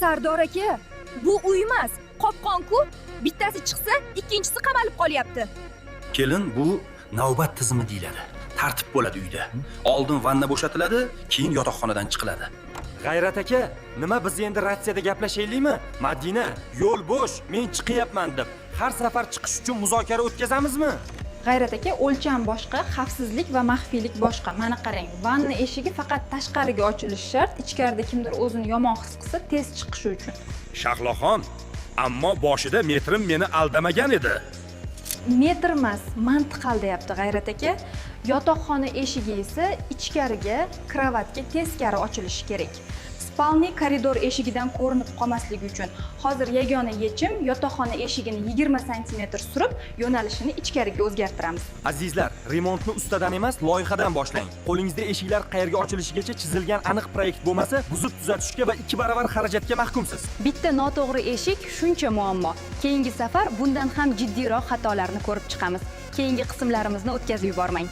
Sardor aka, bu uy emas, qopqon-ku. Bittasi chiqsa, ikkinchisi qamalib qolyapti. Kelin, bu navbat tizimi deyiladi. Tartib bo'ladi uyda. Oldin vanna bo'shatiladi, keyin yotoqxonadan chiqiladi. G'ayrat aka, nima biz endi ratsiyada gaplashaylikmi? Madina, yo'l bo'sh, men chiqyapman deb har safar chiqish uchun muzokara o'tkazamizmi? G'ayrat aka, o'lcham boshqa, xavfsizlik va maxfiylik boshqa. Mana qarang, vanna eshigi faqat tashqariga ochilishi shart, ichkarida kimdir o'zini yomon his qilsa, tez chiqishi uchun. Shahloxon, ammo boshida metrim meni aldamagan edi. Metr emas, mantiq aldayapti G'ayrat aka. Yotoqxona eshigi esa ichkariga, kravatga teskari ochilishi kerak. Spalni koridor eshigidan ko'rinib qolmasligi uchun hozir yagona yechim yotoqxona eshigini 20 sm surib, yo'nalishini ichkariga o'zgartiramiz. Azizlar, remontni ustadan emas, loyihadan boshlang. Qo'lingizda eshiklar qayerga ochilishigacha chizilgan aniq proyekt bo'lmasa, buzib tuzatishga va 2 barobar xarajatga mahkumsiz. Bitta noto'g'ri eshik shuncha muammo. Keyingi safar bundan ham jiddiyroq xatolarni ko'rib chiqamiz. Keyingi qismlarimizni o'tkazib yubormang.